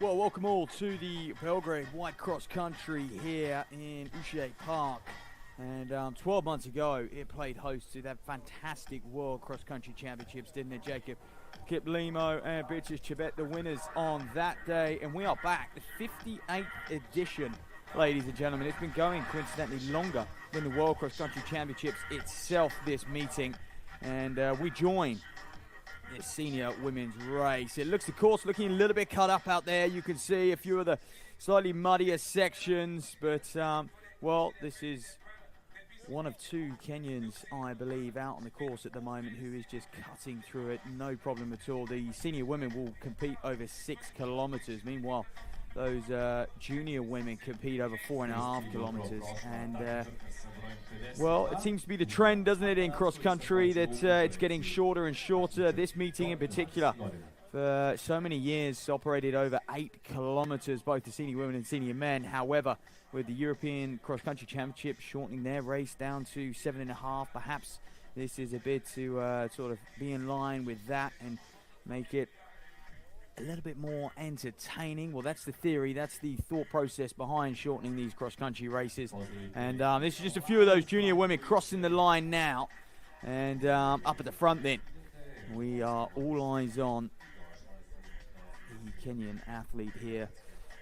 Well, welcome all to the Belgrade White Cross Country here in Uche Park. And 12 months ago, it played host to that fantastic World Cross Country Championships, didn't it, Jacob? Kip Limo and Beatrice Chibet, the winners on that day. And we are back, the 58th edition, ladies and gentlemen. It's been going, coincidentally, longer than the World Cross Country Championships itself, this meeting. And we join this senior women's race. It looks, the course looking a little bit cut up out there. You can see a few of the slightly muddier sections, but well, this is one of two Kenyans, I believe, out on the course at the moment who is just cutting through it, no problem at all. The senior women will compete over 6 kilometers. Meanwhile, those junior women compete over 4.5 kilometers. And well, it seems to be the trend, doesn't it, in cross country, that it's getting shorter and shorter. This meeting in particular, for so many years, operated over 8 kilometers, both the senior women and senior men. However, with the European Cross Country Championship shortening their race down to 7.5, perhaps this is a bit to sort of be in line with that and make it a little bit more entertaining. Well, that's the theory, that's the thought process behind shortening these cross-country races. And this is just a few of those junior women crossing the line now. And up at the front then, we are all eyes on the Kenyan athlete here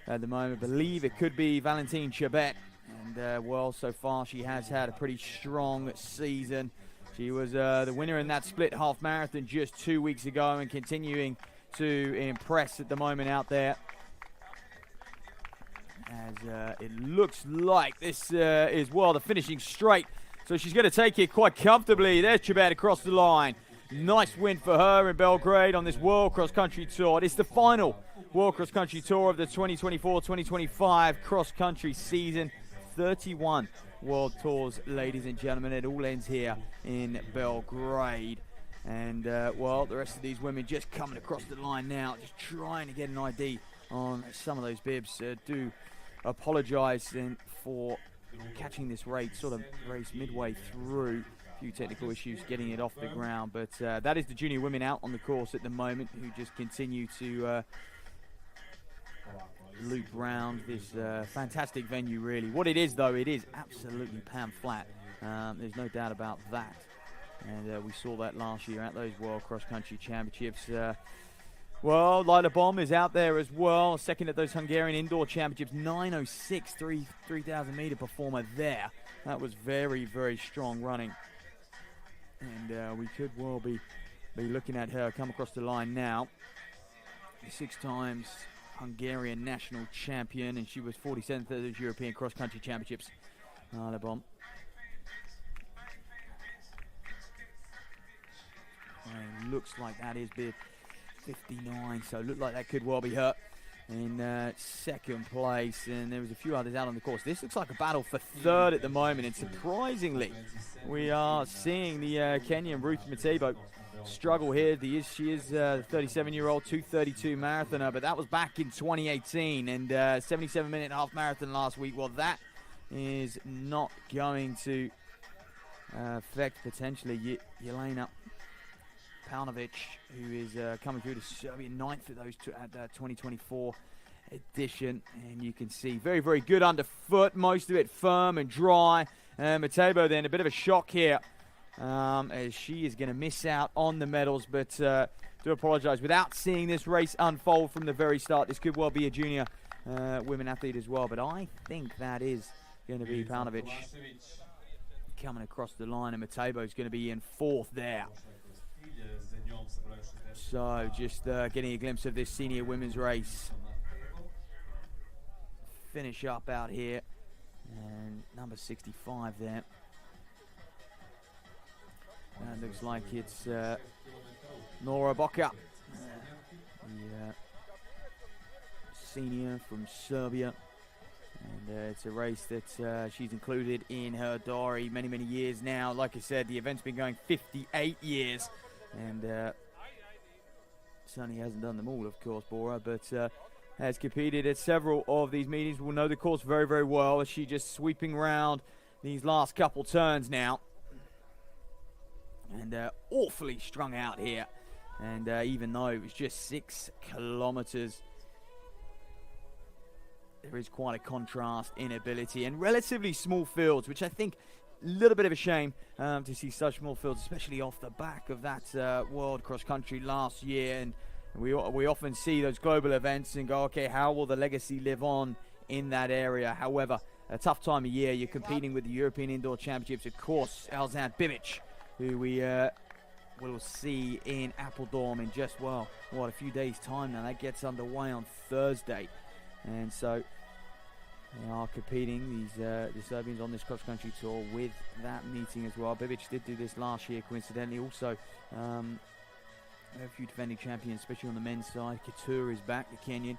at the moment. I believe it could be Valentine Chebet. And well, so far she has had a pretty strong season. She was the winner in that split half marathon just 2 weeks ago and continuing to impress at the moment out there, as it looks like this is, well, the finishing straight, so she's going to take it quite comfortably. There's Chibet across the line. Nice win for her in Belgrade on this World Cross Country Tour. It's the final World Cross Country Tour of the 2024-2025 cross country season. 31 World Tours, ladies and gentlemen. It all ends here in Belgrade. And, well, the rest of these women just coming across the line now, just trying to get an ID on some of those bibs. Do apologise for catching this race midway through. A few technical issues getting it off the ground. But that is the junior women out on the course at the moment, who just continue to loop round this fantastic venue, really. What it is, though, it is absolutely pan flat. There's no doubt about that. And we saw that last year at those World Cross Country Championships. Well, Lila Bomb is out there as well. Second at those Hungarian Indoor Championships. 9:06, 3,000 meter performer there. That was very, very strong running. And we could well be looking at her come across the line now. 6 times Hungarian national champion, and she was 47th at those European Cross Country Championships. Lila Bomb. And looks like that is bid 59, so look like that could well be her in second place. And there was a few others out on the course. This looks like a battle for third at the moment, and surprisingly, we are seeing the Kenyan Ruth Matebo struggle here. She is a 37-year-old 2:32 marathoner, but that was back in 2018, and 77-minute half marathon last week. Well, that is not going to affect potentially Yelena Paunovic, who is coming through to Serbia 9th at those at the 2024 edition. And you can see very, very good underfoot, most of it firm and dry. Matebo then a bit of a shock here, as she is going to miss out on the medals, but do apologise. Without seeing this race unfold from the very start, this could well be a junior women athlete as well, but I think that is going to be Paunovic coming across the line, and Matebo is going to be in 4th there. So just getting a glimpse of this senior women's race finish up out here, and number 65 there. And looks like it's Nora Boka, the senior from Serbia. And it's a race that she's included in her diary many, many years now. Like I said, the event's been going 58 years. And Sonny hasn't done them all, of course, Bora, but has competed at several of these meetings. Will know the course very, very well, as she just sweeping around these last couple turns now. And awfully strung out here. And even though it was just 6 kilometers, there is quite a contrast in ability and relatively small fields, which I think a little bit of a shame to see such small fields, especially off the back of that World Cross Country last year. And we often see those global events and go, okay, how will the legacy live on in that area? However, a tough time of year. You're competing with the European Indoor Championships, of course. Alzad Bibic, who we will see in Apeldoorn in just, well, what, a few days' time now. That gets underway on Thursday. And so they are competing, the Serbians, on this cross-country tour with that meeting as well. Bibic did do this last year, coincidentally. Also, a few defending champions, especially on the men's side. Couture is back, the Kenyan,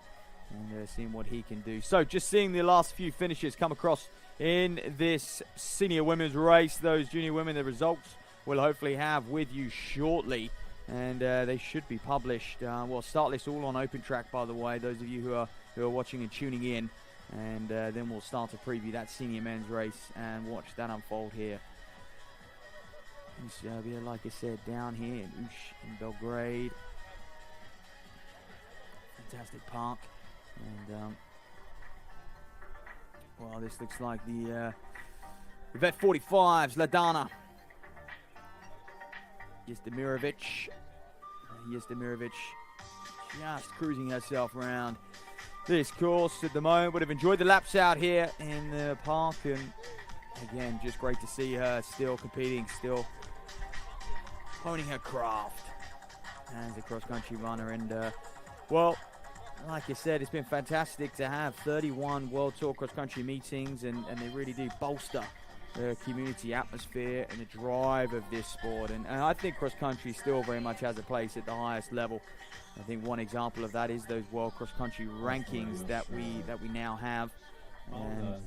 and seeing what he can do. So just seeing the last few finishes come across in this senior women's race. Those junior women, the results we'll hopefully have with you shortly. And they should be published. We'll start this all on Open Track, by the way, those of you who are watching and tuning in. And then we'll start to preview that senior men's race and watch that unfold here in Serbia, like I said, down here in Ush in Belgrade. Fantastic park. And well, this looks like the Vet 45s, Ladana. Jestemirovic just cruising herself around this course at the moment. Would have enjoyed the laps out here in the park, and again, just great to see her still competing, still honing her craft as a cross-country runner. And well, like I said, it's been fantastic to have 31 World Tour cross-country meetings, and they really do bolster the community atmosphere and the drive of this sport. And I think cross-country still very much has a place at the highest level. I think one example of that is those World Cross Country rankings that we now have, and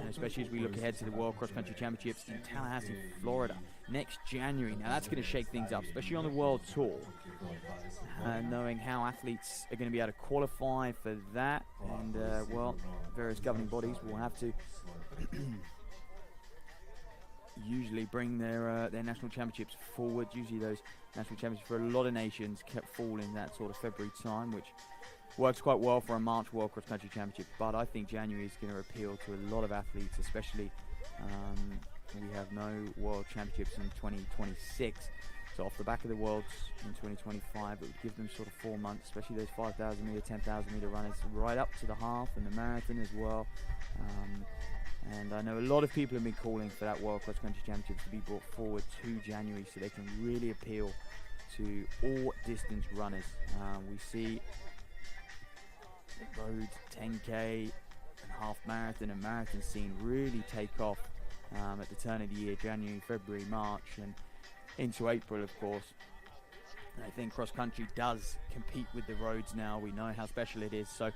especially as we look ahead to the World Cross Country Championships in Tallahassee, Florida, next January. Now that's going to shake things up, especially on the World Tour, knowing how athletes are going to be able to qualify for that, and well, various governing bodies will have to usually bring their national championships forward. Usually those national championships for a lot of nations fall in that sort of February time, which works quite well for a March World Cross Country Championship. But I think January is going to appeal to a lot of athletes, especially we have no World Championships in 2026. So off the back of the Worlds in 2025, it would give them sort of 4 months, especially those 5,000 meter, 10,000 meter runners, right up to the half and the marathon as well. And I know a lot of people have been calling for that World Cross Country Championships to be brought forward to January so they can really appeal to all distance runners. We see the road 10K and half marathon and marathon scene really take off at the turn of the year, January, February, March, and into April, of course. And I think cross country does compete with the roads now. We know how special it is. So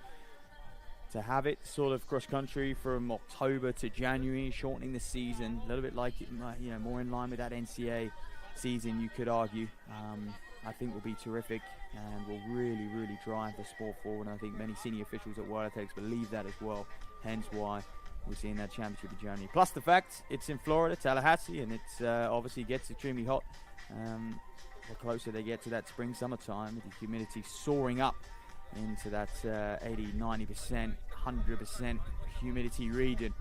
to have it sort of cross country from October to January, shortening the season, a little bit like it, more in line with that NCAA season, you could argue, I think will be terrific and will really, really drive the sport forward. And I think many senior officials at World Athletics believe that as well, hence why we're seeing that championship in January. Plus the fact it's in Florida, Tallahassee, and it's obviously gets extremely hot the closer they get to that spring, summertime, with the humidity soaring up into that 80, 90%, 100% humidity region.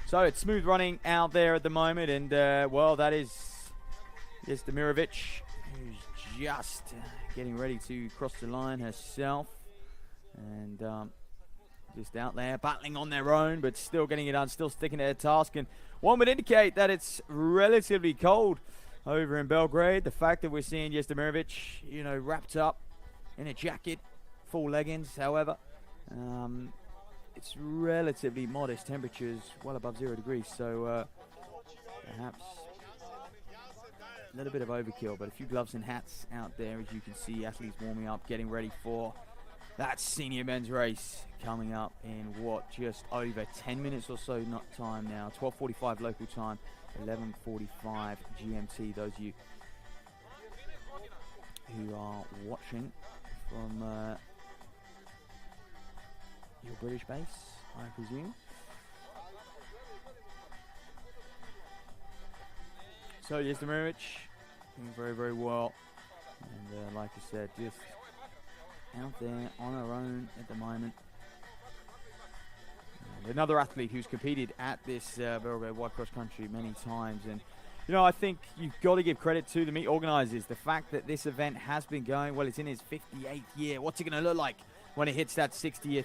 So it's smooth running out there at the moment, and well, that is Demirovic, who's just getting ready to cross the line herself, and just out there battling on their own, but still getting it done, still sticking to their task. And one would indicate that it's relatively cold over in Belgrade. The fact that we're seeing Demirovic, wrapped up in a jacket, full leggings, however, it's relatively modest temperatures, well above 0 degrees, so perhaps a little bit of overkill, but a few gloves and hats out there, as you can see, athletes warming up, getting ready for that senior men's race coming up in just over 10 minutes or so, not time now, 12:45 local time, 11:45 GMT. Those of you who are watching from your British base, I presume. So Demirovic doing very, very well And like I said, just out there on her own at the moment. And another athlete who's competed at this Beograd White Cross Country many times. And, you know, I think you've got to give credit to the meet organisers. The fact that this event has been going, well, it's in its 58th year. What's it going to look like when it hits that 60th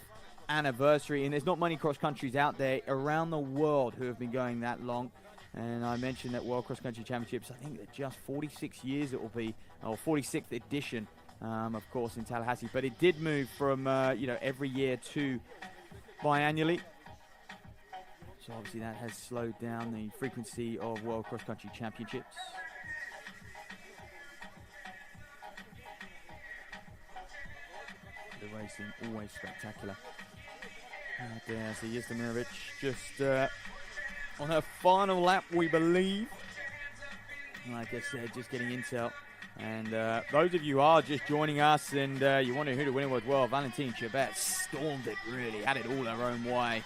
anniversary? And there's not many cross countries out there around the world who have been going that long. And I mentioned that World Cross Country Championships, I think that just 46 years it will be, or 46th edition, of course, in Tallahassee. But it did move from, you know, every year to biannually. So obviously that has slowed down the frequency of World Cross Country Championships. The racing always spectacular. Right there, so Yazdemirovic just on her final lap, we believe. Like I said, just getting intel. And those of you who are just joining us and you wonder who to win it with, well, Valentine Chebet stormed it, really, had it all her own way.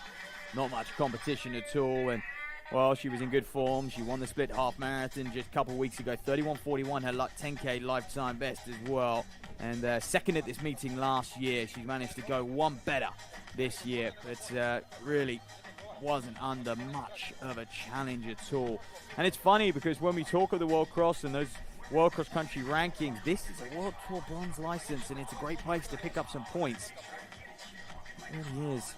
Not much competition at all, and well, she was in good form. She won the split half marathon just a couple of weeks ago, 31:41, her 10K lifetime best as well. And second at this meeting last year. She's managed to go one better this year, but really wasn't under much of a challenge at all. And it's funny because when we talk of the World Cross and those World Cross Country rankings, this is a World Tour bronze license, and it's a great place to pick up some points. It really is.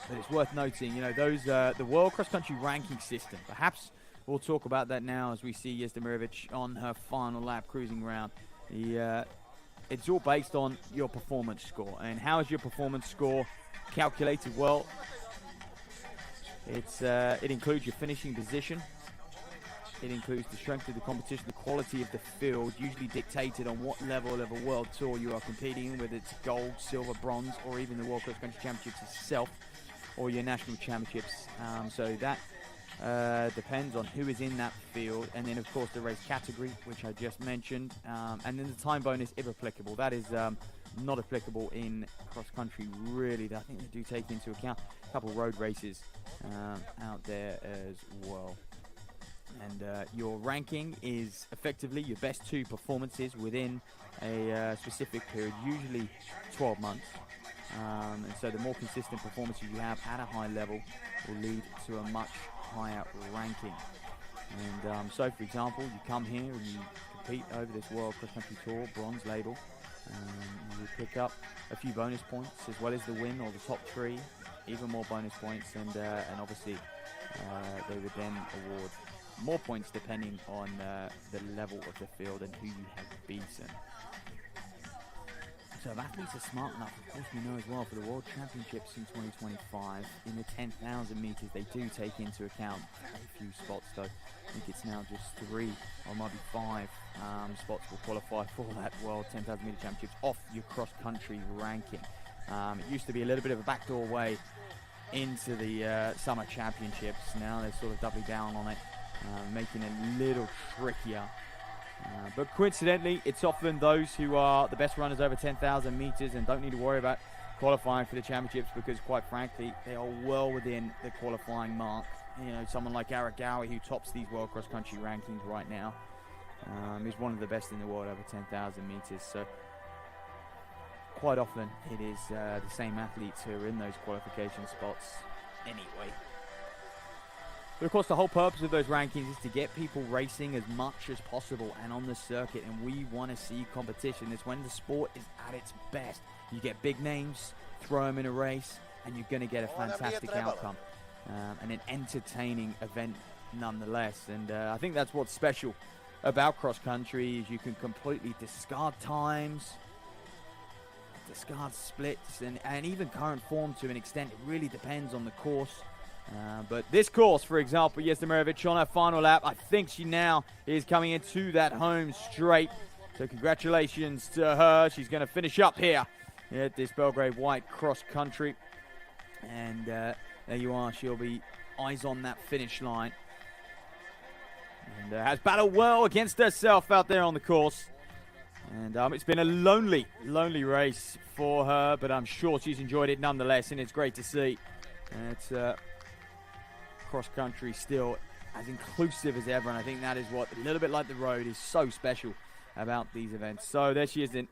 But it's worth noting, you know, those the World Cross Country ranking system. Perhaps we'll talk about that now as we see Yazdemirovic on her final lap cruising around. It's all based on your performance score. And how is your performance score calculated? Well, it includes your finishing position. It includes the strength of the competition, the quality of the field, usually dictated on what level of a world tour you are competing in, whether it's gold, silver, bronze, or even the World Cross Country Championships itself, or your national championships. So that depends on who is in that field, and then of course the race category, which I just mentioned, and then the time bonus if applicable. That is not applicable in cross country, really. I think they do take into account a couple of road races out there as well. And your ranking is effectively your best two performances within a specific period, usually 12 months. And so the more consistent performances you have at a high level will lead to a much higher ranking. And so, for example, you come here and you compete over this World Cross Country Tour bronze label. You pick up a few bonus points as well as the win or the top three, even more bonus points, and obviously they would then award more points depending on the level of the field and who you have beaten. So if athletes are smart enough, of course we know as well, for the World Championships in 2025, in the 10,000 meters, they do take into account very few spots, though. I think it's now just 3 or might be 5 spots will qualify for that World 10,000 meter championships off your cross-country ranking. It used to be a little bit of a backdoor way into the summer championships. Now they're sort of doubling down on it, making it a little trickier. But coincidentally, it's often those who are the best runners over 10,000 meters and don't need to worry about qualifying for the championships, because quite frankly, they are well within the qualifying mark. You know, someone like Aragawi, who tops these World Cross Country rankings right now, is one of the best in the world over 10,000 meters. So quite often it is the same athletes who are in those qualification spots anyway. But of course, the whole purpose of those rankings is to get people racing as much as possible and on the circuit, and we want to see competition. It's when the sport is at its best. You get big names, throw them in a race, and you're going to get a fantastic outcome. And an entertaining event nonetheless. And I think that's what's special about cross country, is you can completely discard times, discard splits, and even current form to an extent. It really depends on the course. But this course, for example, Yazdemirovic on her final lap, I think she now is coming into that home straight. So congratulations to her. She's going to finish up here at this Belgrade White Cross Country. And there you are. She'll be eyes on that finish line. And has battled well against herself out there on the course. And it's been a lonely race for her, but I'm sure she's enjoyed it nonetheless, and it's great to see. And it's cross country still as inclusive as ever, and I think that is what, a little bit like the road, is so special about these events. So there she is then.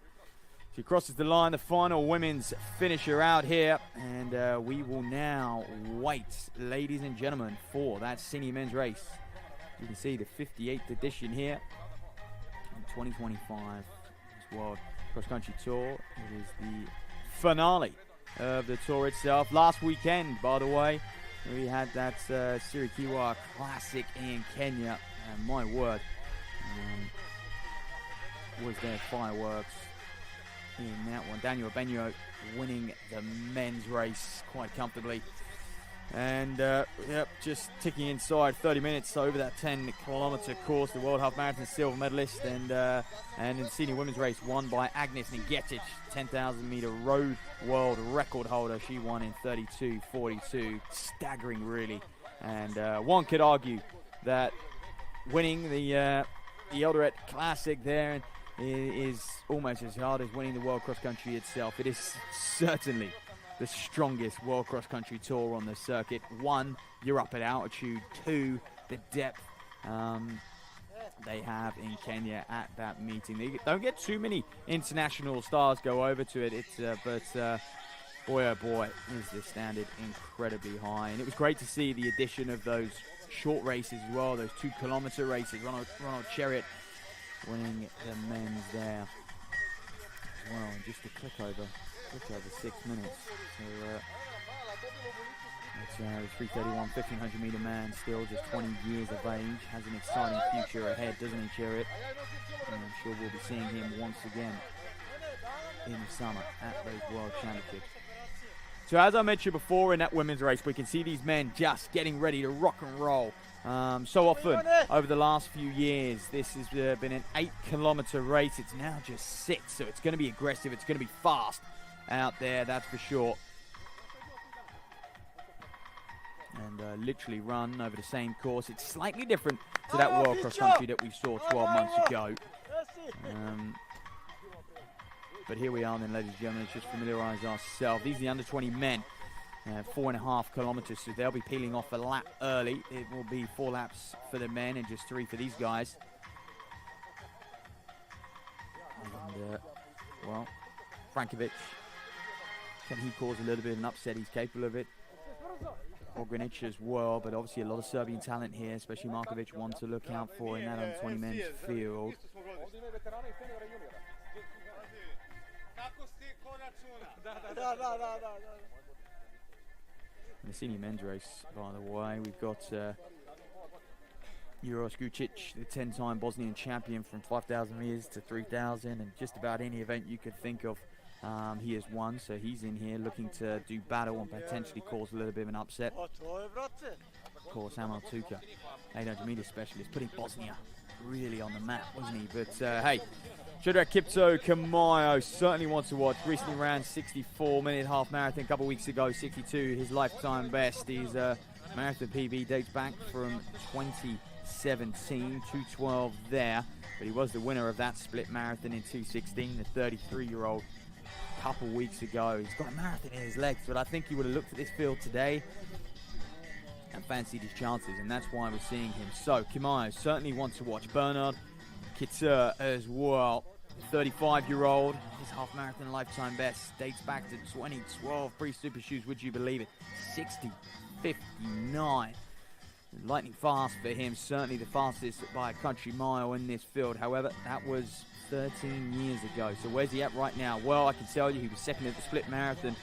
She crosses the line, the final women's finisher out here, and we will now wait, ladies and gentlemen, for that senior men's race. You can see the 58th edition here in 2025 World Cross Country Tour. It is the finale of the tour itself. Last weekend, by the way, we had that Sirikiwa Classic in Kenya, and my word, was there fireworks in that one. Daniel Benyo winning the men's race quite comfortably. And yep, just ticking inside 30 minutes over that 10-kilometer course. The World Half Marathon silver medalist, and in the senior women's race won by Agnes Ngetic, 10,000-meter road world record holder. She won in 32:42, staggering really. And one could argue that winning the Eldoret Classic there is almost as hard as winning the World Cross Country itself. It is certainly the strongest World Cross Country Tour on the circuit. One, you're up at altitude. Two, the depth they have in Kenya at that meeting. They don't get too many international stars go over to it. But boy, oh boy, is the standard incredibly high. And it was great to see the addition of those short races as well, those 2-kilometer races. Ronald Chariot winning the men's there as well. And just a click over 6 minutes. So it's 3:31, 1,500 meter man, still just 20 years of age, has an exciting future ahead, doesn't he, Chariot? And I'm sure we'll be seeing him once again in the summer at those World Championships. So as I mentioned before, in that women's race, we can see these men just getting ready to rock and roll. So often over the last few years, this has been an 8-kilometer race. It's now just 6, so it's going to be aggressive. It's going to be fast out there, that's for sure. And literally run over the same course. It's slightly different to that World Cross Country that we saw 12 months ago. But here we are then, ladies and gentlemen. Let's just familiarise ourselves. These are the under 20 men. 4.5 kilometres, so they'll be peeling off a lap early. It will be 4 laps for the men and just 3 for these guys. And, well, Frankovic, can he cause a little bit of an upset? He's capable of it. Ogranic as well, but obviously a lot of Serbian talent here, especially Markovic, one to look out for in that under 20 men's field. In the senior men's race, by the way, we've got Uros Gucic, the 10-time Bosnian champion, from 5,000 meters to 3,000, and just about any event you could think of, he has won. So he's in here looking to do battle and potentially cause a little bit of an upset. Of course, Amal Tuka, 800 meter specialist, putting Bosnia really on the map, wasn't he? But hey, Shadrach Kipto Kamayo certainly wants to watch. Recently ran 64-minute half marathon a couple weeks ago, 62, his lifetime best. His marathon PB dates back from 2017, 2:12 there. But he was the winner of that split marathon in 2:16, the 33-year-old, a couple weeks ago. He's got a marathon in his legs, but I think he would have looked at this field today and fancied his chances, and that's why we're seeing him. So Kamayo certainly wants to watch. Bernard Kitzer as well, 35-year-old, his half marathon lifetime best dates back to 2012, pre-super shoes, would you believe it? 60:59. Lightning fast for him, certainly the fastest by a country mile in this field. However, that was 13 years ago. So where's he at right now? Well, I can tell you he was second at the split marathon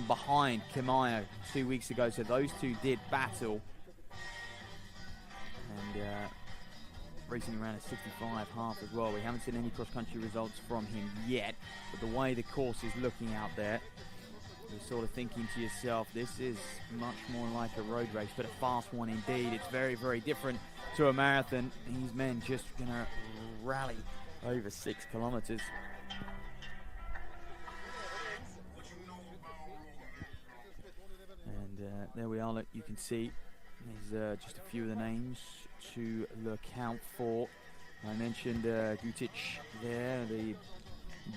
behind Kamayo 2 weeks ago. So those two did battle. And recently ran a 65 half as well. We haven't seen any cross-country results from him yet. But the way the course is looking out there, you're sort of thinking to yourself, this is much more like a road race, but a fast one indeed. It's very, very different to a marathon. These men just going to rally over 6 kilometers. And there we are, look, you can see there's just a few of the names to look out for. I mentioned Gutic there, the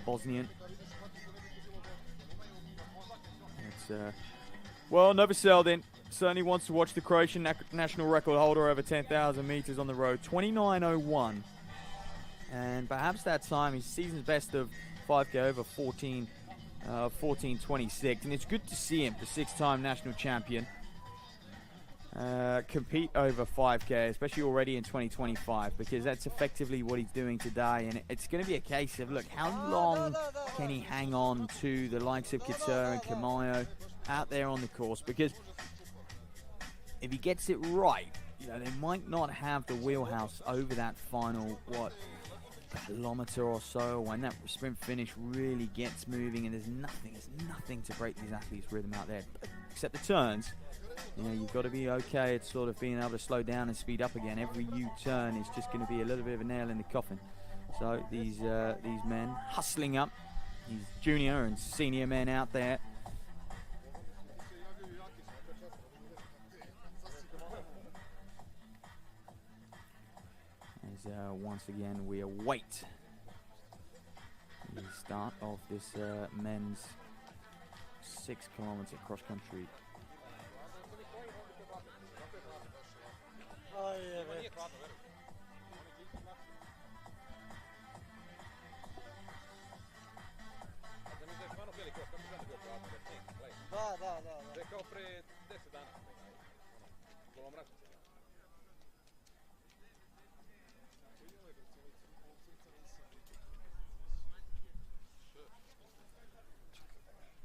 Bosnian. Well, Novoseldin certainly wants to watch the Croatian national record holder over 10,000 meters on the road. 29:01 And perhaps that time, his season's best of 5K over 14:26. And it's good to see him, the 6-time national champion, compete over 5K, especially already in 2025, because that's effectively what he's doing today. And it's going to be a case of, look, how long can he hang on to the likes of Couture and Kamayo out there on the course? Because if he gets it right, you know, they might not have the wheelhouse over that final, kilometer or so, when that sprint finish really gets moving, and there's nothing to break these athletes' rhythm out there, except the turns. You know, you've got to be okay at sort of being able to slow down and speed up again. Every U-turn is just going to be a little bit of a nail in the coffin. So these men hustling up, these junior and senior men out there. As once again we await the start of this men's 6-kilometer cross-country.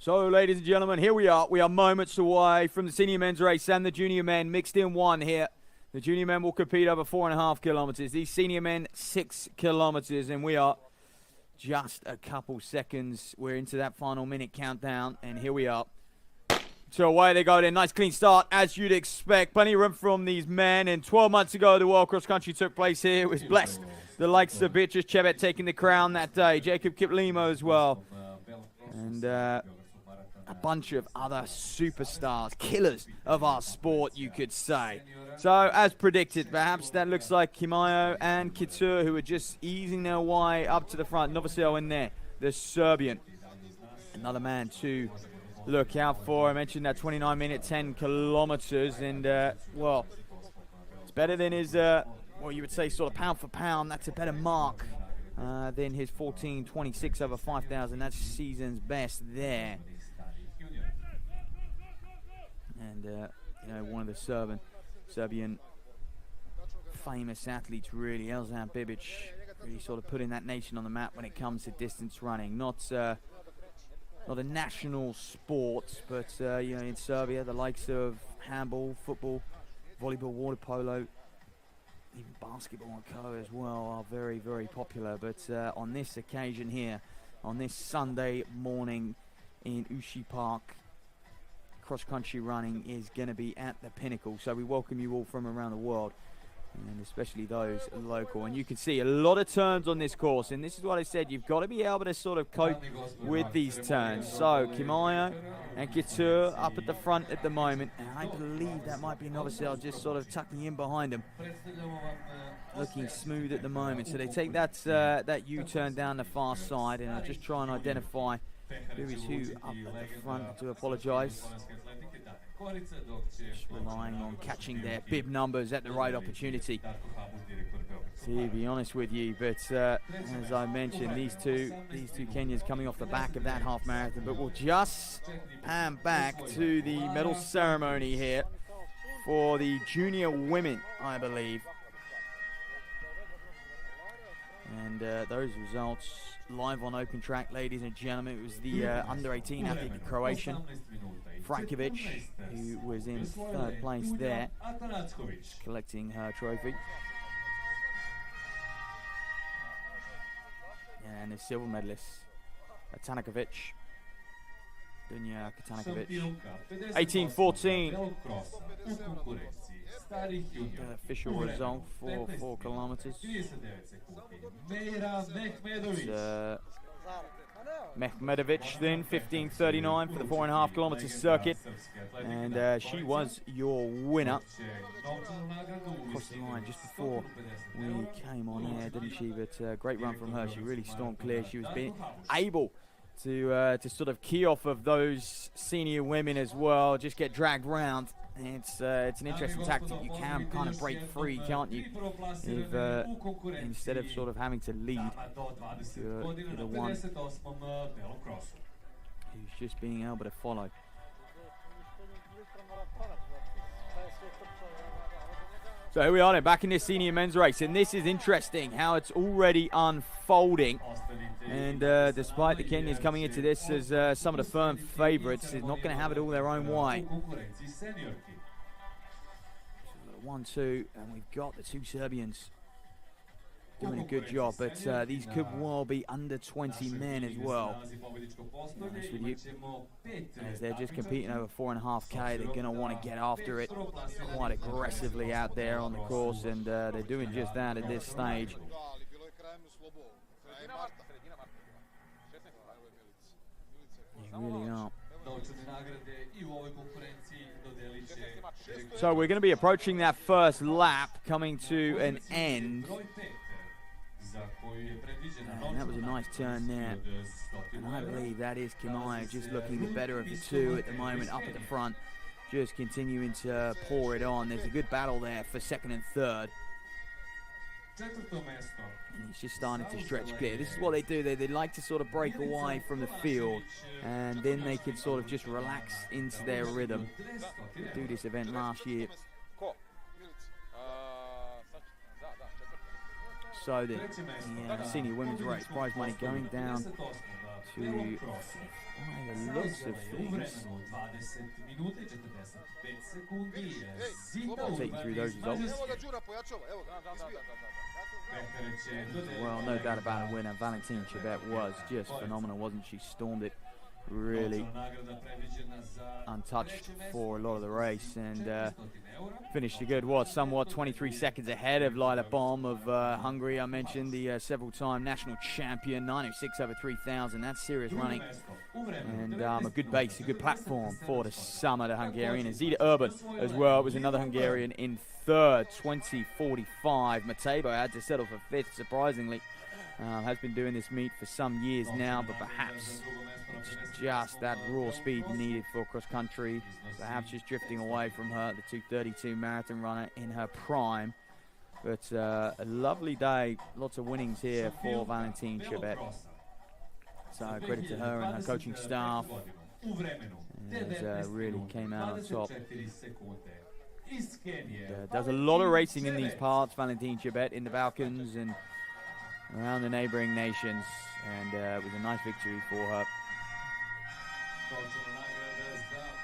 So, ladies and gentlemen, here we are. We are moments away from the senior men's race and the junior men mixed in one here. The junior men will compete over 4.5 kilometers. These senior men, 6 kilometers, and we are just a couple seconds. We're into that final minute countdown, and here we are. So away they go then. Nice clean start, as you'd expect. Plenty of room from these men, and 12 months ago, the World Cross Country took place here. It was blessed. The likes of Beatrice Chebet taking the crown that day. Jacob Kiplimo as well. And a bunch of other superstars, killers of our sport, you could say. So, as predicted, perhaps that looks like Kimayo and Couture, who are just easing their way up to the front. Novosel in there, the Serbian. Another man to look out for. I mentioned that 29-minute, 10 kilometers, and, well, it's better than his, well, you would say sort of pound for pound. That's a better mark than his 14:26 over 5,000. That's season's best there. And, you know, one of the Serbian famous athletes, really, Elzhan Bibic, really sort of putting that nation on the map when it comes to distance running. Not a national sport, but, you know, in Serbia, the likes of handball, football, volleyball, water polo, even basketball and co as well are very, very popular. But on this occasion here, on this Sunday morning in Ushi Park, cross-country running is going to be at the pinnacle. So we welcome you all from around the world, and especially those local. And you can see a lot of turns on this course, and this is what I said, you've got to be able to sort of cope with these turns. So Kimayo and Couture up at the front at the moment, and I believe that might be Novosel just sort of tucking in behind them, looking smooth at the moment. So they take that U-turn down the far side, and I'll just try and identify who is who up at the front. To apologise. Just relying on catching their bib numbers at the right opportunity, to be honest with you. But as I mentioned, these two Kenyans coming off the back of that half marathon. But we'll just pan back to the medal ceremony here for the junior women, I believe. And those results live on Open Track, ladies and gentlemen. It was the under-18 athlete, the Croatian, Frankovic, who was in third place there, collecting her trophy. And the silver medalist, Tanikovic, Dunja Tanikovic, 18:14. The official result for 4 kilometers. Mehmedovic then 15:39 for the 4.5 kilometer circuit, and she was your winner. Crossed the line just before we came on air, didn't she? But great run from her. She really stormed clear. She was being able to sort of key off of those senior women as well, just get dragged round it's an interesting tactic. You can kind of break free, can't you? If, instead of sort of having to lead, you're the one who's just being able to follow. So here we are then, back in this senior men's race, and this is interesting how it's already unfolding. And despite the Kenyans coming into this as some of the firm favourites, they're not going to have it all their own way. So 1-2, and we've got the two Serbians doing a good job, but these could well be under 20 men as well. Honest with you, as they're just competing over 4.5K, they're going to want to get after it quite aggressively out there on the course, and they're doing just that at this stage. They really are. So we're going to be approaching that first lap, coming to an end. And that was a nice turn there. And I believe that is Kimaya just looking the better of the two at the moment, up at the front, just continuing to pour it on. There's a good battle there for second and third. And he's just starting to stretch clear. This is what they do. They like to sort of break away from the field, and then they can sort of just relax into their rhythm. They do this event last year. So the senior women's race prize money going down to, by the looks of things, I'll take you through those results. Well, no doubt about a winner. Valentine Chebet was just phenomenal, wasn't she? Stormed it really untouched for a lot of the race, and finished a good, somewhat 23 seconds ahead of Lila Bomb of Hungary. I mentioned the several-time national champion, 9:06 over 3,000. That's serious running, and a good base, a good platform for the summer, the Hungarian. And Zita Urban as well was another Hungarian in third, 20:45. Matebo had to settle for fifth, surprisingly. Has been doing this meet for some years now, but perhaps it's just that raw speed needed for cross country. Perhaps just drifting away from her, the 2:32 marathon runner in her prime. But a lovely day, lots of winnings here for Valentine Chebet. So credit to her and her coaching staff, and really came out on top. Does a lot of racing in these parts, Valentine Chebet, in the Balkans and around the neighbouring nations, and it was a nice victory for her.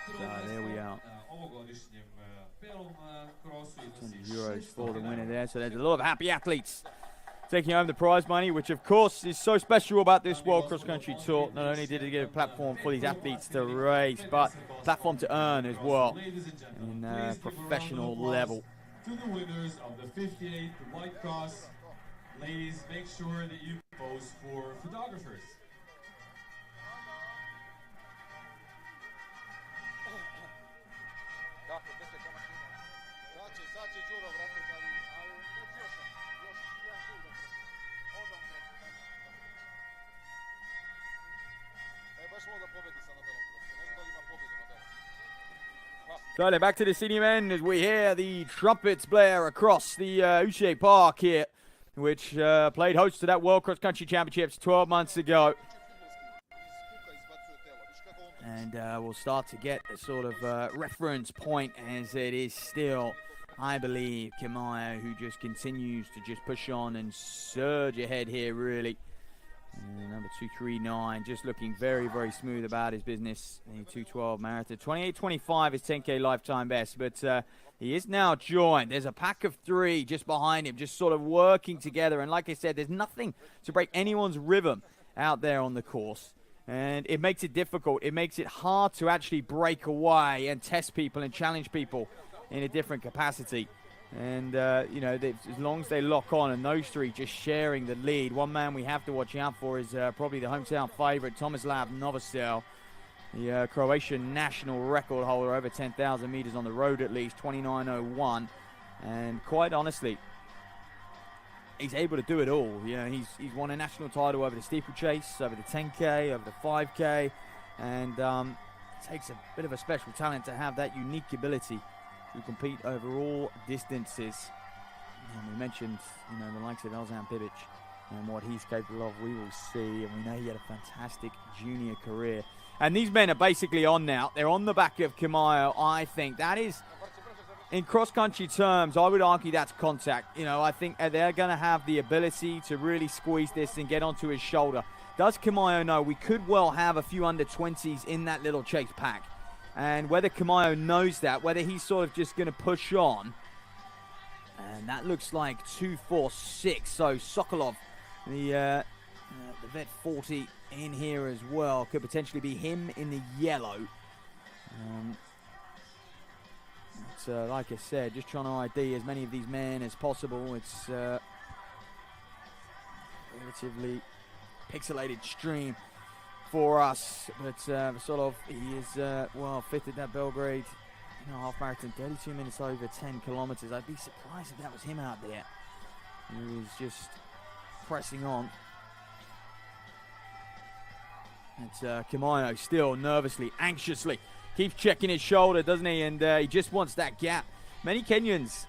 So there we are. €200 for the winner there. So there's a lot of happy athletes taking home the prize money, which of course is so special about this World Cross Country Tour. Not only did it give a platform for these athletes to race, but a platform to earn as well in professional level. To the winners of the 58th White Cross. Ladies, make sure that you pose for photographers. So then back to the senior men as we hear the trumpets blare across the Uche Park here, which played host to that World Cross Country Championships 12 months ago. And we'll start to get a sort of reference point, as it is still, I believe, Kimaya, who just continues to just push on and surge ahead here, really. And number 239, just looking very, very smooth about his business. The 212 marathon. 28:25 is 10K lifetime best, but he is now joined. There's a pack of three just behind him, just sort of working together. And like I said, there's nothing to break anyone's rhythm out there on the course. And it makes it difficult. It makes it hard to actually break away and test people and challenge people in a different capacity. And, you know, as long as they lock on, and those three just sharing the lead. One man we have to watch out for is probably the hometown favourite, Tomislav Novosel, the Croatian national record holder, over 10,000 metres on the road at least, 29:01. And quite honestly, he's able to do it all. You know, he's won a national title over the steeplechase, over the 10K, over the 5K, and it takes a bit of a special talent to have that unique ability who compete over all distances. And we mentioned, the likes of Elzhan Bibic and what he's capable of. We will see, and we know he had a fantastic junior career. And these men are basically on now. They're on the back of Kamayo. I think that is, in cross-country terms, I would argue that's contact. I think they're going to have the ability to really squeeze this and get onto his shoulder. Does Kamayo know? We could well have a few under-20s in that little chase pack. And whether Kamayo knows that, whether he's sort of just going to push on. And that looks like 2.46. So Sokolov, the vet 40 in here as well, could potentially be him in the yellow. Like I said, just trying to ID as many of these men as possible. It's relatively pixelated stream for us, but sort of he is fifth at that Belgrade half marathon, 32 minutes over 10 kilometers. I'd be surprised if that was him out there. He was just pressing on. It's Kamayo still nervously, anxiously keeps checking his shoulder, doesn't he? And he just wants that gap. Many Kenyans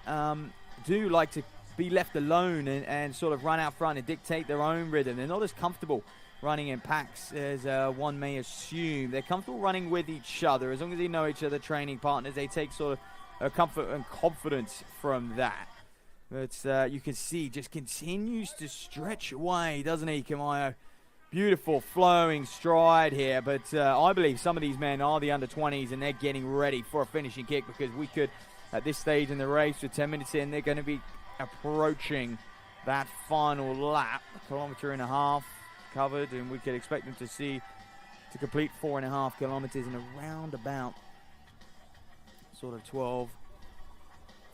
do like to be left alone and sort of run out front and dictate their own rhythm. They're not as comfortable running in packs as one may assume. They're comfortable running with each other. As long as they know each other, training partners, they take sort of a comfort and confidence from that. But you can see just continues to stretch away, doesn't he, Kamayo? Beautiful flowing stride here, but I believe some of these men are the under-20s and they're getting ready for a finishing kick, because we could, at this stage in the race, with 10 minutes in, they're going to be approaching that final lap, 1.5 kilometers covered, and we could expect them to complete 4.5 kilometers in around about sort of 12,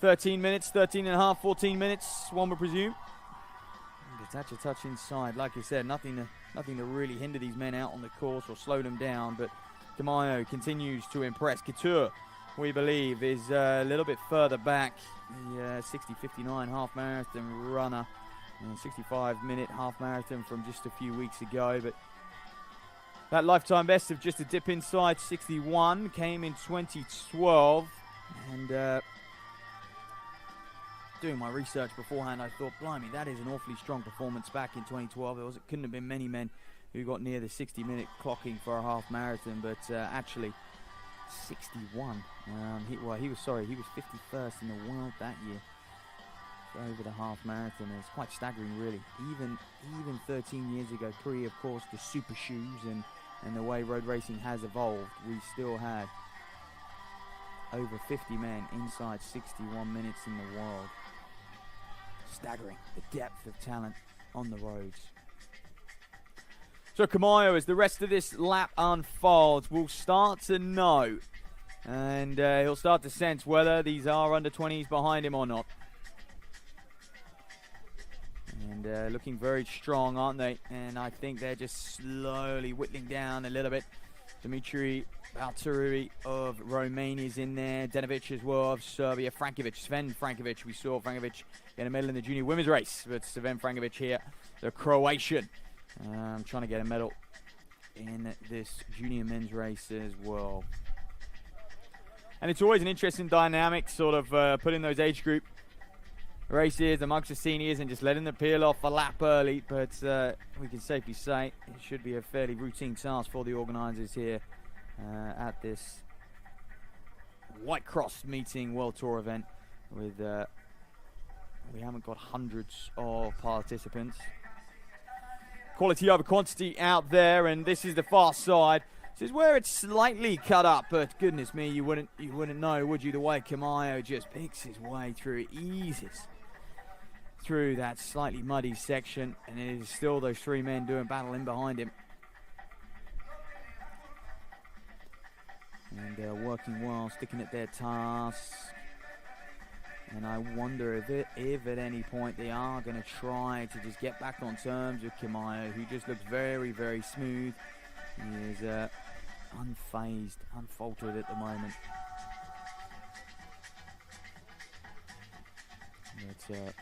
13 minutes, 13 and a half, 14 minutes, one would presume. Detach a touch inside, like I said, nothing to really hinder these men out on the course or slow them down, but Kamayo continues to impress. Couture, we believe, is a little bit further back. The 60:59 half marathon runner, and 65-minute half marathon from just a few weeks ago, but that lifetime best of just a dip inside 61 came in 2012, and doing my research beforehand, I thought, blimey, that is an awfully strong performance back in 2012. It couldn't have been many men who got near the 60-minute clocking for a half marathon, but actually 61. He was 51st in the world that year over the half marathon. It's quite staggering, really. Even 13 years ago, pre, of course, the super shoes and the way road racing has evolved, we still had over 50 men inside 61 minutes in the world. Staggering, the depth of talent on the roads. So Kamayo, as the rest of this lap unfolds, will start to know, and he'll start to sense whether these are under 20s behind him or not. And looking very strong, aren't they? And I think they're just slowly whittling down a little bit. Dimitri Valturi of Romania is in there. Denovic as well of Serbia. Sven Frankovic. We saw Frankovic get a medal in the junior women's race. But Sven Frankovic here, the Croatian, trying to get a medal in this junior men's race as well. And it's always an interesting dynamic, sort of putting those age group races amongst the seniors and just letting them peel off a lap early. But we can safely say it should be a fairly routine task for the organisers here at this White Cross meeting World Tour event. With we haven't got hundreds of participants. Quality over quantity out there, and this is the far side. This is where it's slightly cut up, but goodness me, you wouldn't know, would you? The way Kamayo just picks his way through, eases through that slightly muddy section, and it is still those three men doing battle in behind him. And working well, sticking at their tasks. And I wonder if at any point they are going to try to just get back on terms with Kamayo, who just looks very, very smooth. He is unfazed, unfaltered at the moment. But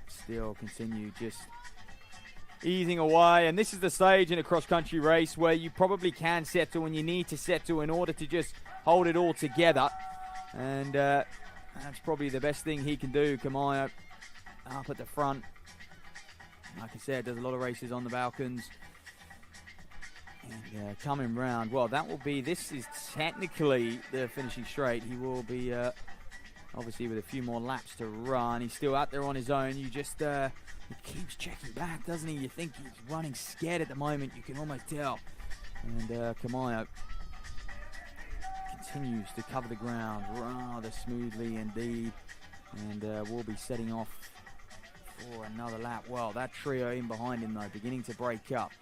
still continue just easing away. And this is the stage in a cross-country race where you probably can settle when you need to settle in order to just hold it all together. And that's probably the best thing he can do. Kamayo up at the front. Like I said, does a lot of races on the Balkans. And coming round, well, this is technically the finishing straight. He will be, obviously, with a few more laps to run. He's still out there on his own. You just, he keeps checking back, doesn't he? You think he's running scared at the moment. You can almost tell. And Kamayo continues to cover the ground rather smoothly indeed. And will be setting off for another lap. Well, that trio in behind him, though, beginning to break up.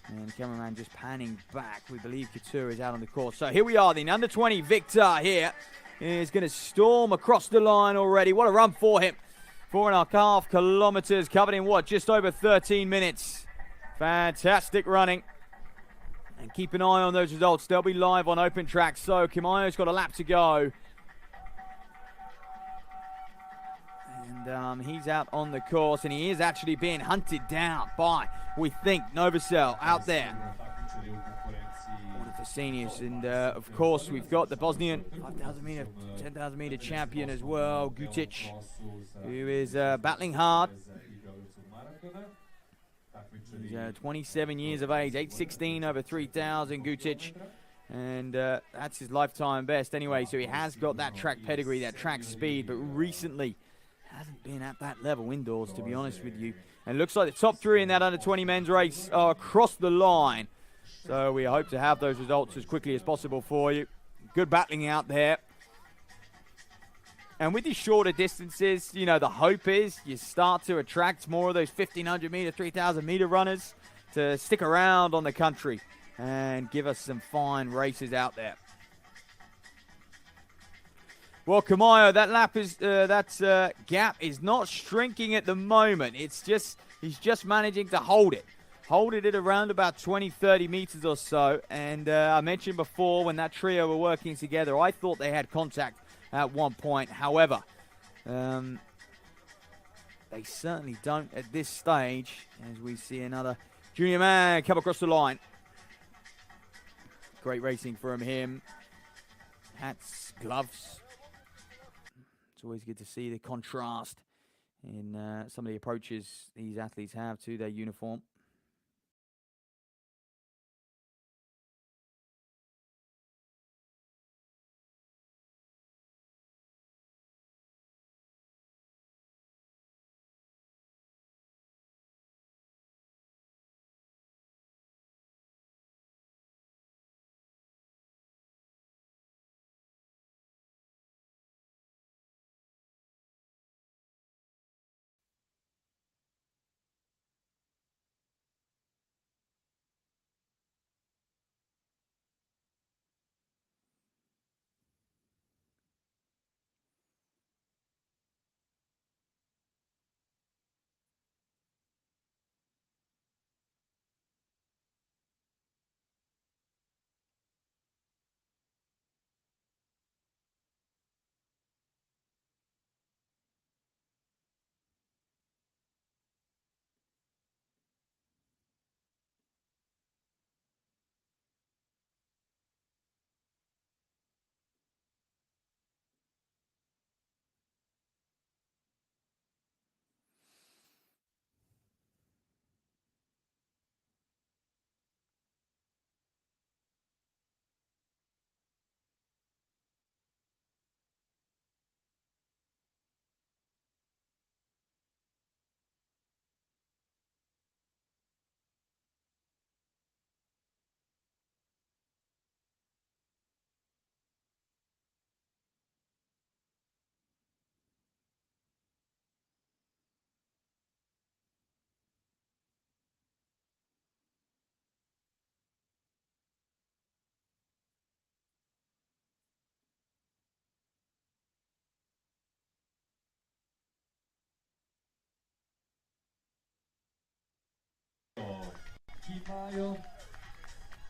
And the cameraman just panning back. We believe Couture is out on the course. So here we are, the under 20 Victor here is going to storm across the line already. What a run for him. 4.5 kilometers covered in what? Just over 13 minutes. Fantastic running. And keep an eye on those results. They'll be live on Open Track. So Kamayo's got a lap to go. And he's out on the course, and he is actually being hunted down by, we think, Novosel out there. One of the seniors. And of course, we've got the Bosnian 5,000 meter, 10,000 meter champion as well, Gutic, who is battling hard. He's 27 years of age, 8:16 over 3,000, Gutic. And that's his lifetime best anyway. So he has got that track pedigree, that track speed, but recently hasn't been at that level indoors, to be honest with you. And it looks like the top three in that under 20 men's race are across the line. So we hope to have those results as quickly as possible for you. Good battling out there. And with these shorter distances, you know, the hope is you start to attract more of those 1,500 meter, 3,000 meter runners to stick around on the country and give us some fine races out there. Well, Kamayo, that gap is not shrinking at the moment. It's just, he's just managing to hold it at around about 20, 30 meters or so. And I mentioned before when that trio were working together, I thought they had contact at one point. However, they certainly don't at this stage, as we see another junior man come across the line. Great racing from him. Hats, gloves. It's always good to see the contrast in some of the approaches these athletes have to their uniform.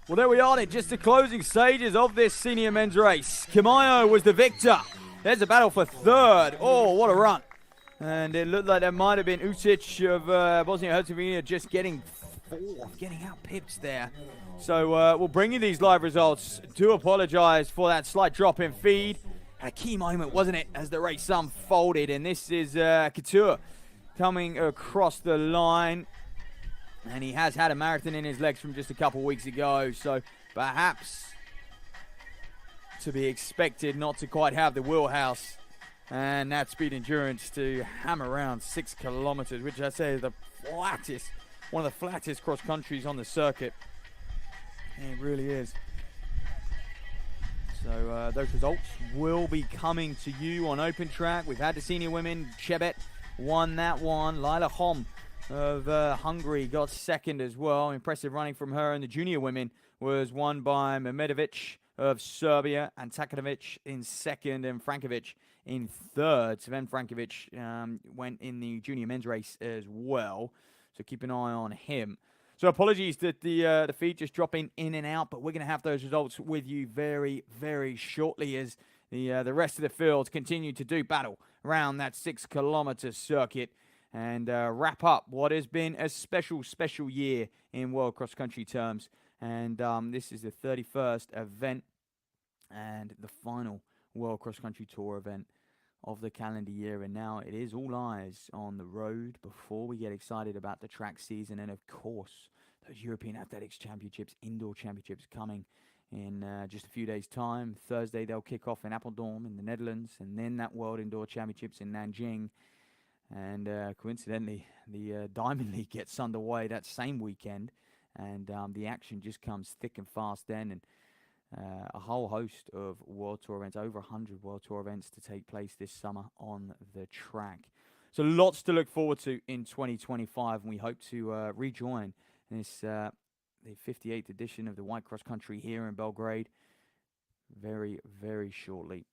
Well, there we are, just the closing stages of this senior men's race. Kamayo was the victor. There's a battle for third. Oh, what a run. And it looked like that might have been Ucic of Bosnia-Herzegovina just getting out-pipped there. So we'll bring you these live results. Do apologize for that slight drop in feed. a key moment, wasn't it, as the race unfolded. And this is Couture coming across the line. And he has had a marathon in his legs from just a couple weeks ago. So perhaps to be expected not to quite have the wheelhouse and that speed endurance to hammer around 6 kilometers, which I say is the flattest, one of the flattest cross countries on the circuit. It really is. So those results will be coming to you on open track. We've had the senior women. Chebet won that one. Lila Hom of Hungary got second as well. Impressive running from her. And the junior women was won by Mehmedovic of Serbia and Takanovic in second and Frankovic in third. Sven Frankovic went in the junior men's race as well. So keep an eye on him. So apologies that the feed just dropping in and out, but we're going to have those results with you very, very shortly as the rest of the field continue to do battle around that 6 kilometer circuit and wrap up what has been a special, special year in World Cross Country terms. And this is the 31st event and the final World Cross Country Tour event of the calendar year, and now it is all eyes on the road before we get excited about the track season, and of course those European Athletics Championships, indoor championships coming in just a few days time. Thursday they'll kick off in Apeldoorn in the Netherlands, and then that World Indoor Championships in Nanjing, and coincidentally the Diamond League gets underway that same weekend, and the action just comes thick and fast then, and a whole host of World Tour events, over 100 World Tour events to take place this summer on the track. So lots to look forward to in 2025, and we hope to rejoin this the 58th edition of the White Cross Country here in Belgrade very, very shortly.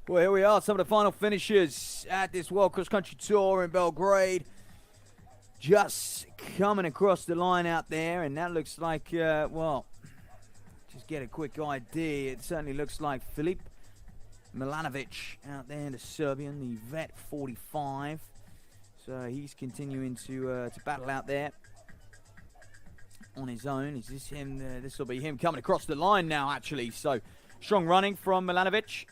Well, here we are, some of the final finishes at this World Cross Country Tour in Belgrade. Just coming across the line out there, and that looks like, well, just get a quick idea. It certainly looks like Filip Milanovic out there, the Serbian, the vet 45. So he's continuing to battle out there on his own. Is this him? This will be him coming across the line now, actually. So strong running from Milanovic.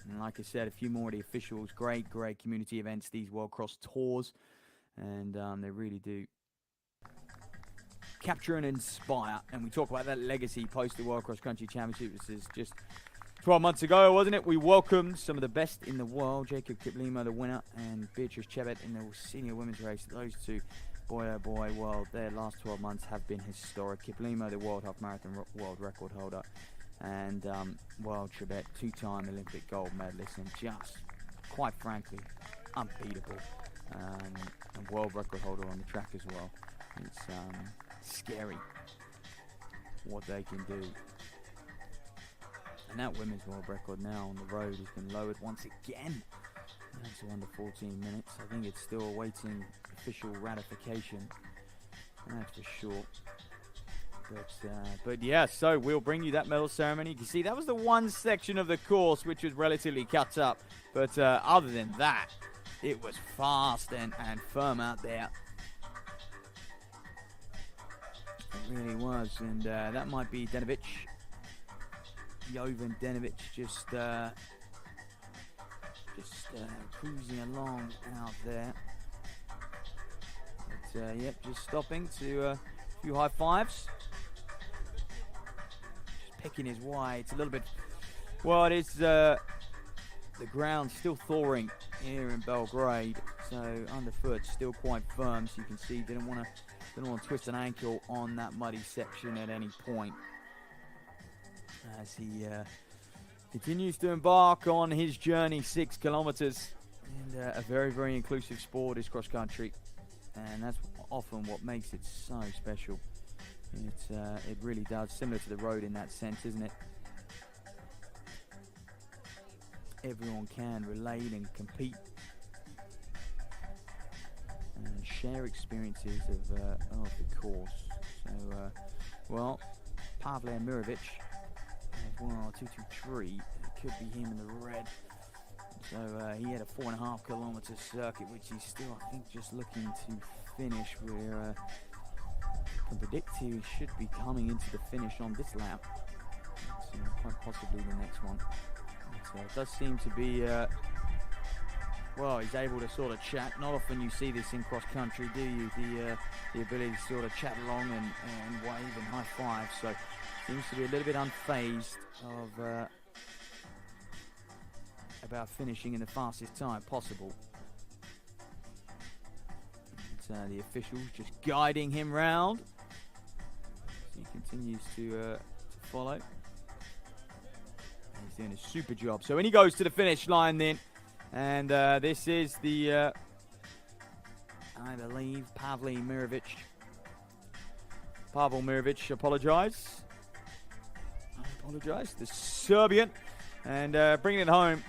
And like I said, a few more of the officials. Great, great community events, these World Cross Tours. And they really do capture and inspire. And we talk about that legacy post the World Cross Country Championship. This is just 12 months ago, wasn't it? We welcomed some of the best in the world. Jacob Kiplimo, the winner, and Beatrice Chebet in the senior women's race. Those two, boy oh boy, well, their last 12 months have been historic. Kiplimo, the World Half Marathon world record holder. And well, Chebet, two-time Olympic gold medalist, and just, quite frankly, unbeatable. And world record holder on the track as well. It's scary what they can do. And that women's world record now on the road has been lowered once again. That's under 14 minutes. I think it's still awaiting official ratification. That's for sure. But yeah, so we'll bring you that medal ceremony. You can see that was the one section of the course which was relatively cut up. But other than that, it was fast and firm out there. really was. And that might be Denovic. Jovan Denovic just cruising along out there. But, yep, just stopping to a few high fives. Just picking his way. It's a little bit... Well, it is the ground still thawing here in Belgrade. So underfoot still quite firm. So you can see didn't want to twist an ankle on that muddy section at any point. As he continues to embark on his journey, 6 kilometers. And a very, very inclusive sport is cross country. And that's often what makes it so special. It really does, similar to the road in that sense, isn't it? Everyone can relate and compete and share experiences of the course. So, well, Pavle Mirovic, well, 223, it could be him in the red. So he had a 4.5 kilometer circuit, which he's still, I think, just looking to finish. Where can predict he should be coming into the finish on this lap. So quite possibly the next one. So it does seem to be, well, he's able to sort of chat. Not often you see this in cross country, do you? The ability to sort of chat along and wave and high five. So seems to be a little bit unfazed of about finishing in the fastest time possible. And, the officials just guiding him round. So he continues to follow. He's doing a super job. So when he goes to the finish line then, and this is the, I believe, Pavel Mirovic, apologise. The Serbian, and bringing it home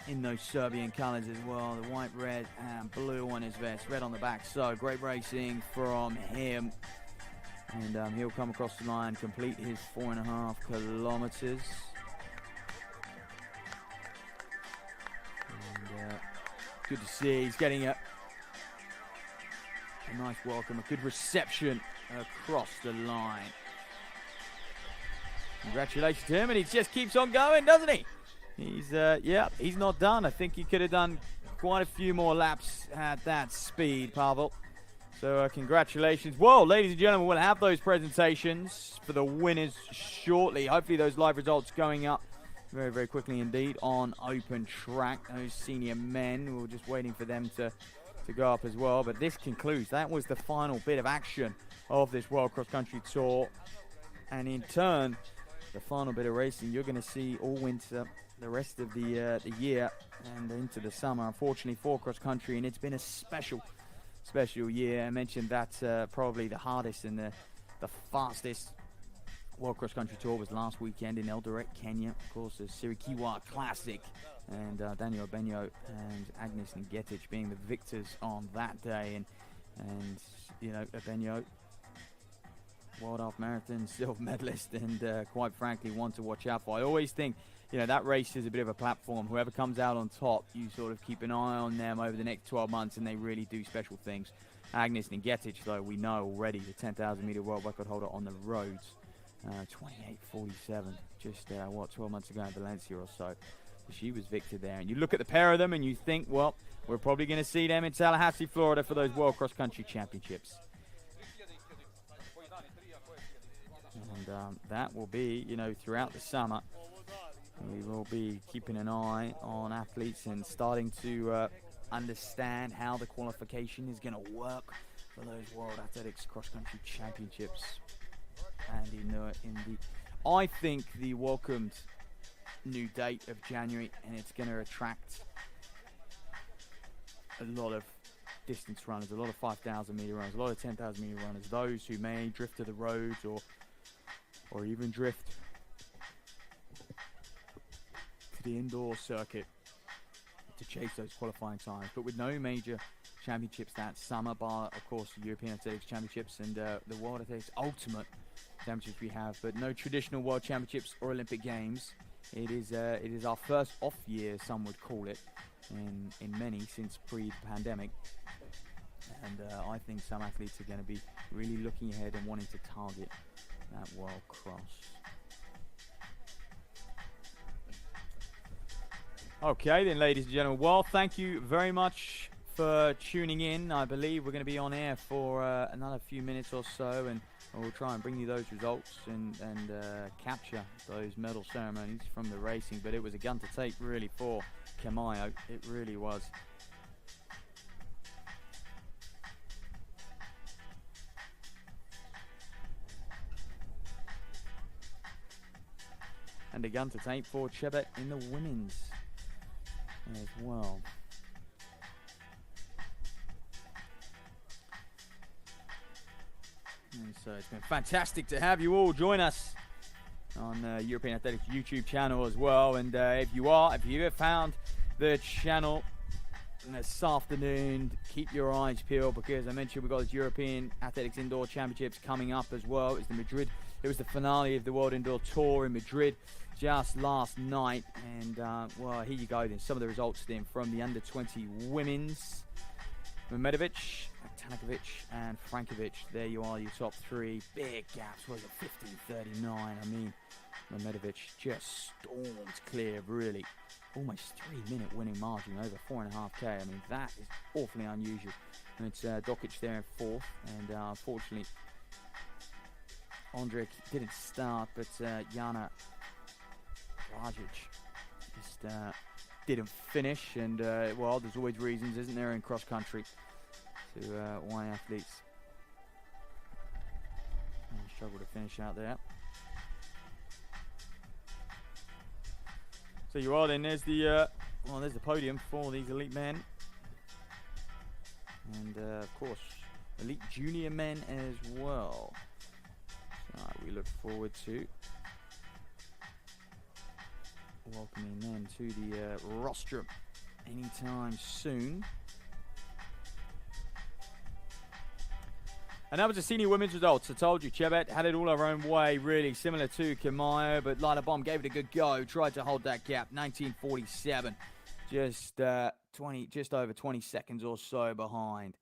in those Serbian colours as well. The white, red, and blue on his vest, red on the back. So great racing from him. And he'll come across the line, complete his 4.5 kilometres. And good to see. He's getting a nice welcome, a good reception across the line. Congratulations to him, and he just keeps on going, doesn't he? He's he's not done. I think he could have done quite a few more laps at that speed, Pavel. So congratulations. Well, ladies and gentlemen, we'll have those presentations for the winners shortly. Hopefully those live results going up very, very quickly indeed on Open Track. Those senior men, we're just waiting for them to go up as well. But this concludes. That was the final bit of action of this World Cross Country Tour. And in turn, the final bit of racing you're going to see all winter, the rest of the year and into the summer, unfortunately, for cross country. And it's been a special year. I mentioned that probably the hardest and the fastest World Cross Country Tour was last weekend in Eldoret, Kenya. Of course, the Sirikiwa Classic, and Daniel Benyo and Agnes Ngetic being the victors on that day. And you know, Benyo, World Half Marathon silver medalist, and quite frankly, one to watch out for. I always think, you know, that race is a bit of a platform. Whoever comes out on top, you sort of keep an eye on them over the next 12 months, and they really do special things. Agnes Ngetic, though, we know already, the 10,000 meter world record holder on the roads, 28:47, just 12 months ago in Valencia or so. She was victor there, and you look at the pair of them, and you think, well, we're probably going to see them in Tallahassee, Florida, for those World Cross Country Championships. And that will be, you know, throughout the summer. We will be keeping an eye on athletes and starting to understand how the qualification is going to work for those World Athletics Cross Country Championships. And I think the welcomed new date of January, and it's going to attract a lot of distance runners, a lot of 5,000 meter runners, a lot of 10,000 meter runners, those who may drift to the roads or even drift to the indoor circuit to chase those qualifying times. But with no major championships that summer, bar of course the European Athletics Championships and the World Athletics Ultimate Championships we have, but no traditional World Championships or Olympic Games. It is our first off year, some would call it, in many since pre-pandemic. And I think some athletes are going to be really looking ahead and wanting to target that world cross. Okay then, ladies and gentlemen, well, thank you very much for tuning in. I believe we're going to be on air for another few minutes or so, and we'll try and bring you those results and capture those medal ceremonies from the racing. But it was a gun to tape really for Kamayo. It really was. And a gun to tape for Chebet in the women's as well. And so it's been fantastic to have you all join us on European Athletics YouTube channel as well. And if you have found the channel this afternoon, keep your eyes peeled, because I mentioned we've got this European Athletics Indoor Championships coming up as well. It was the finale of the World Indoor Tour in Madrid just last night, and well, here you go then. Some of the results then from the under-20 women's. Mehmedovic, Tanakovic, and Frankovic. There you are, your top three. Big gaps, was it 15:39? I mean, Mehmedovic just stormed clear, really. Almost 3-minute winning margin, over 4.5k. I mean, that is awfully unusual. And it's Dokic there in fourth, and unfortunately, Ondrej didn't start, but Jana Dragic just didn't finish, and well, there's always reasons, isn't there, in cross country to why athletes struggle to finish out there. So you are then, there's the podium for these elite men, and of course elite junior men as well. So we look forward to welcoming them to the rostrum anytime soon. And that was the senior women's results. I told you, Chebet had it all her own way, really similar to Kamayo, but Lila Bomb gave it a good go, tried to hold that gap. 19:47, just over 20 seconds or so behind.